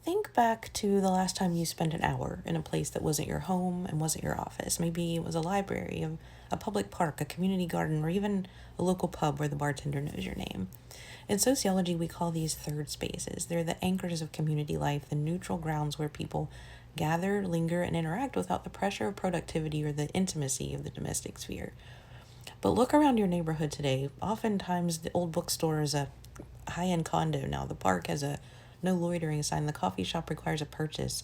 Think back to the last time you spent an hour in a place that wasn't your home and wasn't your office. Maybe it was a library, a public park, a community garden, or even a local pub where the bartender knows your name. In sociology, we call these third spaces. They're the anchors of community life, the neutral grounds where people gather, linger, and interact without the pressure of productivity or the intimacy of the domestic sphere. But look around your neighborhood today. Oftentimes, the old bookstore is a high-end condo now. The park has a no loitering sign. The coffee shop requires a purchase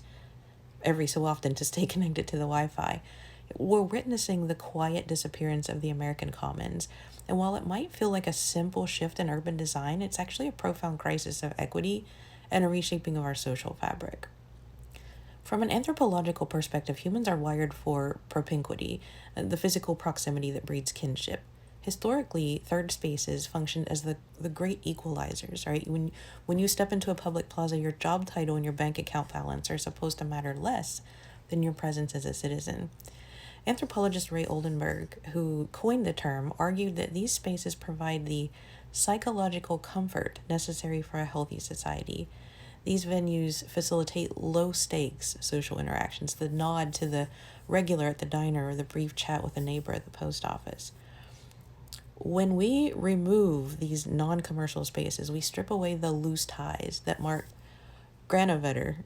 every so often to stay connected to the Wi-Fi. We're witnessing the quiet disappearance of the American commons. And while it might feel like a simple shift in urban design, it's actually a profound crisis of equity and a reshaping of our social fabric. From an anthropological perspective, humans are wired for propinquity, the physical proximity that breeds kinship. Historically, third spaces functioned as the great equalizers, right? When you step into a public plaza, your job title and your bank account balance are supposed to matter less than your presence as a citizen. Anthropologist Ray Oldenburg, who coined the term, argued that these spaces provide the psychological comfort necessary for a healthy society. These venues facilitate low-stakes social interactions, the nod to the regular at the diner or the brief chat with a neighbor at the post office. When we remove these non-commercial spaces, we strip away the loose ties that Mark Granovetter,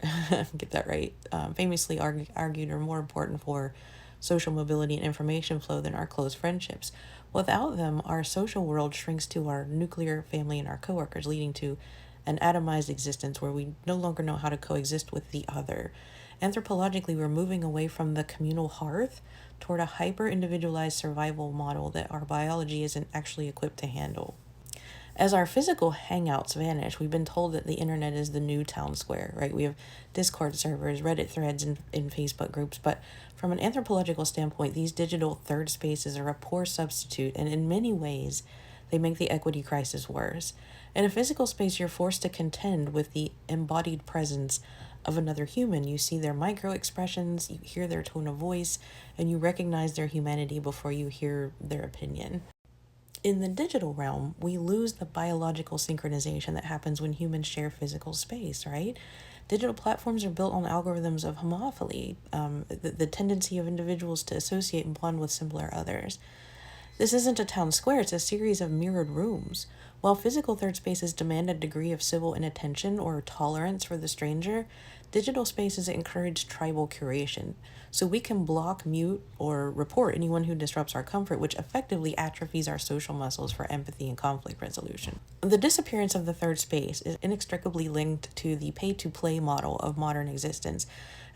get that right, famously argued are more important for social mobility and information flow than our close friendships. Without them, our social world shrinks to our nuclear family and our coworkers, leading to an atomized existence where we no longer know how to coexist with the other. Anthropologically, we're moving away from the communal hearth toward a hyper-individualized survival model that our biology isn't actually equipped to handle. As our physical hangouts vanish, we've been told that the internet is the new town square, right? We have Discord servers, Reddit threads, and Facebook groups, but from an anthropological standpoint, these digital third spaces are a poor substitute, and in many ways, they make the equity crisis worse. In a physical space, you're forced to contend with the embodied presence of another human. You see their micro expressions, you hear their tone of voice, and you recognize their humanity before you hear their opinion. In the digital realm, we lose the biological synchronization that happens when humans share physical space, right? Digital platforms are built on algorithms of homophily, the tendency of individuals to associate and bond with similar others. This isn't a town square, it's a series of mirrored rooms. While physical third spaces demand a degree of civil inattention or tolerance for the stranger, digital spaces encourage tribal curation. So we can block, mute, or report anyone who disrupts our comfort, which effectively atrophies our social muscles for empathy and conflict resolution. The disappearance of the third space is inextricably linked to the pay-to-play model of modern existence.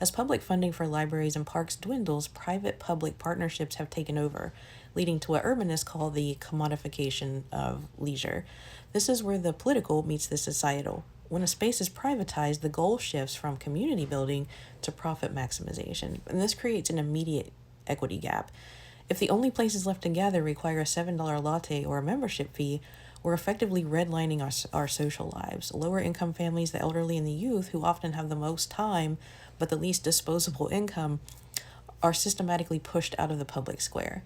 As public funding for libraries and parks dwindles, private-public partnerships have taken over, leading to what urbanists call the commodification of leisure. This is where the political meets the societal. When a space is privatized, the goal shifts from community building to profit maximization, and this creates an immediate equity gap. If the only places left to gather require a $7 latte or a membership fee, we're effectively redlining our social lives. Lower income families, the elderly, and the youth, who often have the most time but the least disposable income, are systematically pushed out of the public square.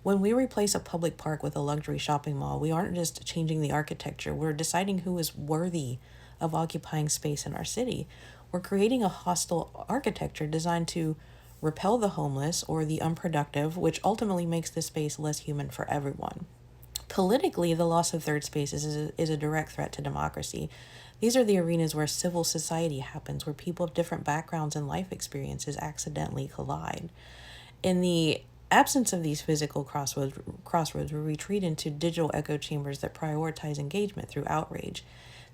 When we replace a public park with a luxury shopping mall, we aren't just changing the architecture, we're deciding who is worthy of occupying space in our city. We're creating a hostile architecture designed to repel the homeless or the unproductive, which ultimately makes the space less human for everyone. Politically, the loss of third spaces is a direct threat to democracy. These are the arenas where civil society happens, where people of different backgrounds and life experiences accidentally collide. In the absence of these physical crossroads, we retreat into digital echo chambers that prioritize engagement through outrage.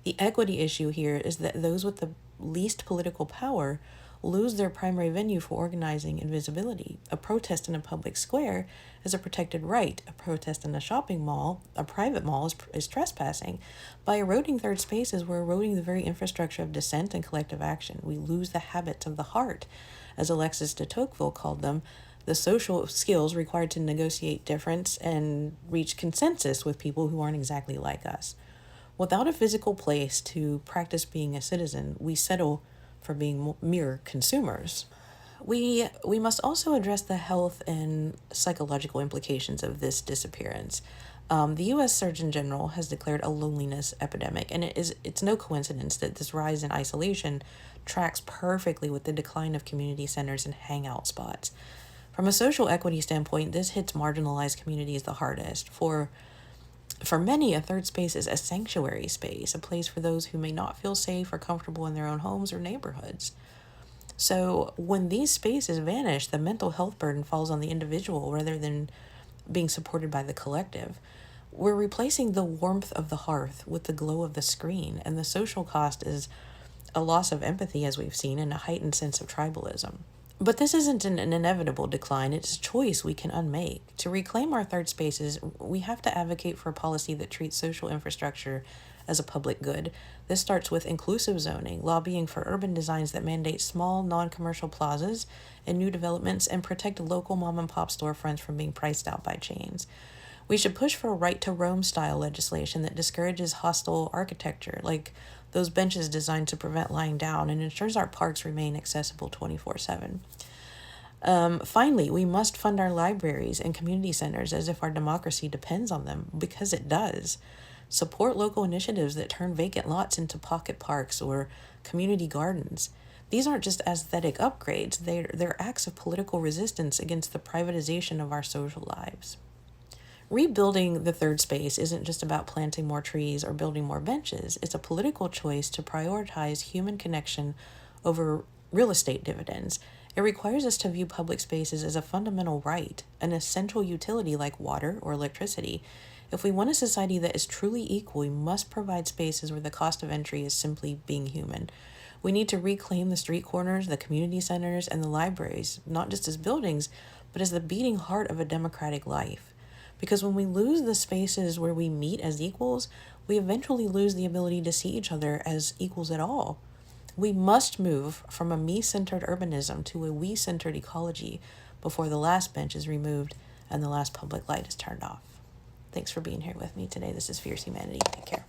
The equity issue here is that those with the least political power lose their primary venue for organizing and visibility. A protest in a public square is a protected right. A protest in a shopping mall, a private mall, is trespassing. By eroding third spaces, we're eroding the very infrastructure of dissent and collective action. We lose the habits of the heart, as Alexis de Tocqueville called them, the social skills required to negotiate difference and reach consensus with people who aren't exactly like us. Without a physical place to practice being a citizen, we settle for being mere consumers. We must also address the health and psychological implications of this disappearance. The U.S. Surgeon General has declared a loneliness epidemic, and it's no coincidence that this rise in isolation tracks perfectly with the decline of community centers and hangout spots. From a social equity standpoint, this hits marginalized communities the hardest. For many, a third space is a sanctuary space, a place for those who may not feel safe or comfortable in their own homes or neighborhoods. So when these spaces vanish, the mental health burden falls on the individual rather than being supported by the collective. We're replacing the warmth of the hearth with the glow of the screen, and the social cost is a loss of empathy, as we've seen, and a heightened sense of tribalism. But this isn't an inevitable decline, it's a choice we can unmake. To reclaim our third spaces, we have to advocate for a policy that treats social infrastructure as a public good. This starts with inclusive zoning, lobbying for urban designs that mandate small, non-commercial plazas in new developments, and protect local mom-and-pop storefronts from being priced out by chains. We should push for a right-to-roam style legislation that discourages hostile architecture, like those benches designed to prevent lying down, and ensures our parks remain accessible 24/7. Finally, we must fund our libraries and community centers as if our democracy depends on them, because it does. Support local initiatives that turn vacant lots into pocket parks or community gardens. These aren't just aesthetic upgrades, they're acts of political resistance against the privatization of our social lives. Rebuilding the third space isn't just about planting more trees or building more benches. It's a political choice to prioritize human connection over real estate dividends. It requires us to view public spaces as a fundamental right, an essential utility like water or electricity. If we want a society that is truly equal, we must provide spaces where the cost of entry is simply being human. We need to reclaim the street corners, the community centers, and the libraries, not just as buildings, but as the beating heart of a democratic life. Because when we lose the spaces where we meet as equals, we eventually lose the ability to see each other as equals at all. We must move from a me-centered urbanism to a we-centered ecology before the last bench is removed and the last public light is turned off. Thanks for being here with me today. This is Fierce Humanity. Take care.